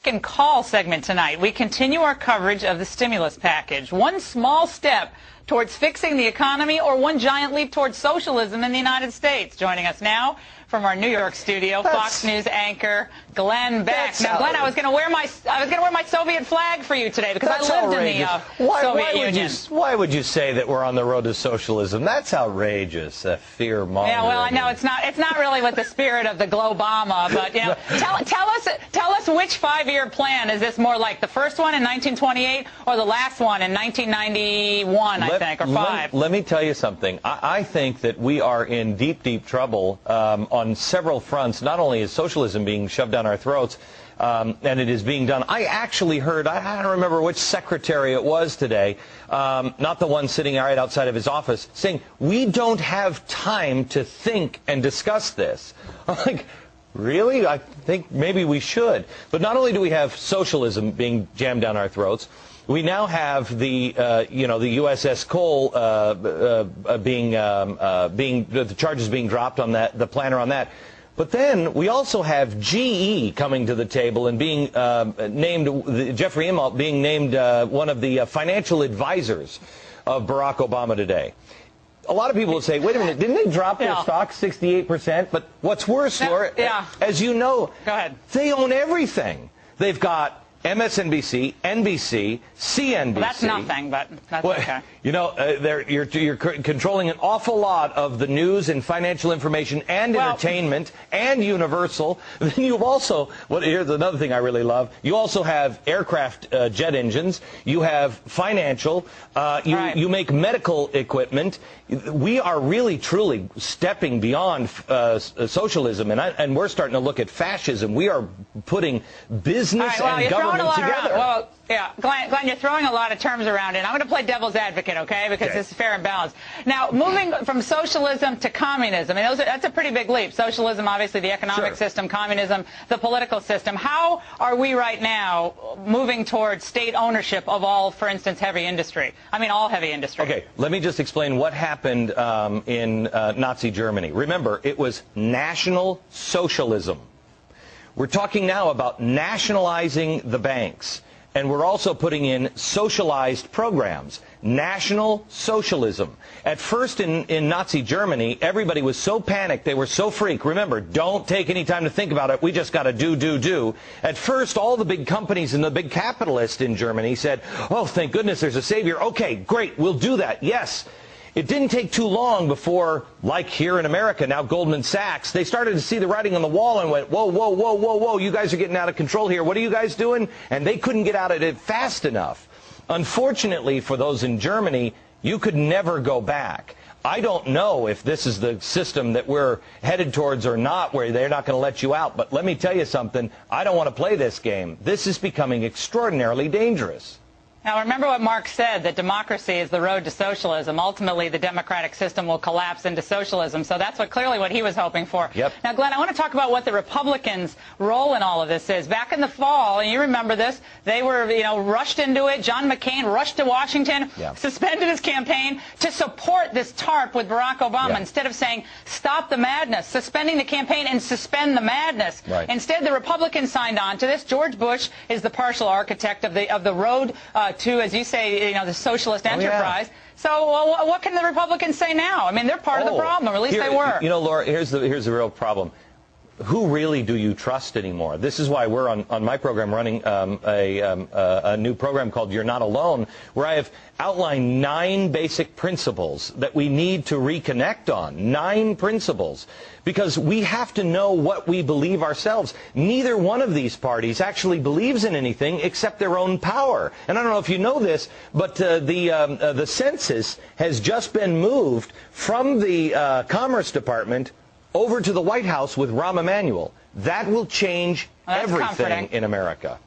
And call segment tonight. We continue our coverage of the stimulus package. One small step towards fixing the economy or one giant leap towards socialism in the United States. Joining us now from our New York studio, Fox News anchor Glenn Beck. Now, Glenn, I was going to wear my Soviet flag for you today because I lived in the Soviet Union. Why would you say that we're on the road to socialism? That's outrageous. Fear mongering. Yeah, well, I know it's not really with the spirit of the Globama, but you know, tell us which 5-year plan is this more like? The first one in 1928 or the last one in 1991, I think, or 5? Let me tell you something. I think that we are in deep, deep trouble on several fronts. Not only is socialism being shoved down our throats, and it is being done. I actually heard, I don't remember which secretary it was today, not the one sitting right outside of his office, saying, we don't have time to think and discuss this. I'm like, really? I think maybe we should. But not only do we have socialism being jammed down our throats, we now have the the USS Cole the charges being dropped on that, the planner on that. But then we also have GE coming to the table and being named, Jeffrey Immelt being named one of the financial advisors of Barack Obama today. A lot of people will say, wait a minute, didn't they drop their stock 68%? But what's worse, Laura, as you know, go ahead. They own everything. They've got MSNBC, NBC, CNBC. Well, that's nothing, but that's okay. You know, you're controlling an awful lot of the news and financial information and entertainment and Universal. Then you've also, here's another thing I really love. You also have aircraft jet engines. You have financial. You make medical equipment. We are really, truly stepping beyond socialism, and we're starting to look at fascism. We are putting business and government together. Well, yeah, Glenn, you're throwing a lot of terms around, and I'm going to play devil's advocate, okay, because this is fair and balanced. Now, moving from socialism to communism, I mean, that's a pretty big leap. Socialism, obviously, the economic system, communism, the political system. How are we right now moving towards state ownership of all, for instance, heavy industry? I mean, all heavy industry. Okay, let me just explain what happened in Nazi Germany. Remember, it was National Socialism. We're talking now about nationalizing the banks. And we're also putting in socialized programs, National Socialism. At first in Nazi Germany, everybody was so panicked, they were so freaked. Remember, don't take any time to think about it. We just got to do. At first, all the big companies and the big capitalists in Germany said, oh, thank goodness there's a savior. Okay, great, we'll do that. Yes. It didn't take too long before, like here in America, now Goldman Sachs, they started to see the writing on the wall and went, whoa, you guys are getting out of control here. What are you guys doing? And they couldn't get out of it fast enough. Unfortunately for those in Germany, you could never go back. I don't know if this is the system that we're headed towards or not, where they're not going to let you out. But let me tell you something. I don't want to play this game. This is becoming extraordinarily dangerous. Now, remember what Marx said, that democracy is the road to socialism. Ultimately, the democratic system will collapse into socialism. So that's clearly what he was hoping for. Yep. Now, Glenn, I want to talk about what the Republicans' role in all of this is. Back in the fall, and you remember this, they were, rushed into it. John McCain rushed to Washington, suspended his campaign to support this TARP with Barack Obama. Instead of saying, stop the madness, suspending the campaign and suspend the madness. Instead, the Republicans signed on to this. George Bush is the partial architect of the road to, as you say, the socialist enterprise. So what can the Republicans say now? I mean, they're part of the problem, or at least they were. You know, Laura, here's the real problem. Who really do you trust anymore? This is why we're on my program running a new program called You're Not Alone, where I have outlined 9 basic principles that we need to reconnect on. 9 principles. Because we have to know what we believe ourselves. Neither one of these parties actually believes in anything except their own power. And I don't know if you know this, but the census has just been moved from the Commerce Department over to the White House with Rahm Emanuel. That will change everything in America.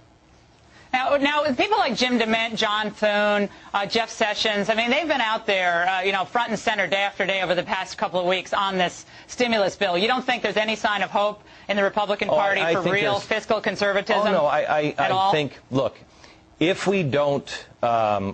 Now, people like Jim DeMint, John Thune, Jeff Sessions, I mean, they've been out there, front and center day after day over the past couple of weeks on this stimulus bill. You don't think there's any sign of hope in the Republican Party for real fiscal conservatism? Oh, no, I think, look, if we don't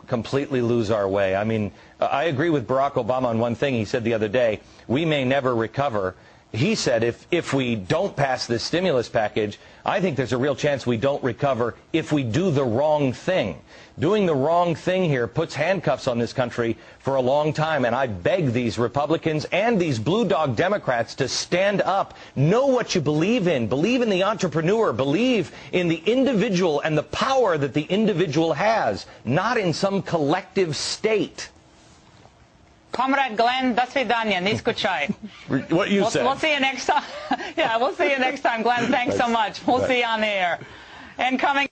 completely lose our way, I mean, I agree with Barack Obama on one thing he said the other day. We may never recover. he said if we don't pass this stimulus package, I think there's a real chance we don't recover if we do the wrong thing. Doing the wrong thing here puts handcuffs on this country for a long time, and I beg these Republicans and these blue dog Democrats to stand up, know what you believe in the entrepreneur, believe in the individual and the power that the individual has, not in some collective state. Comrade Glenn, до свидания, не скучай. What you said. We'll see you next time. Yeah, we'll see you next time, Glenn. Thanks so much. We'll see you on the air. And coming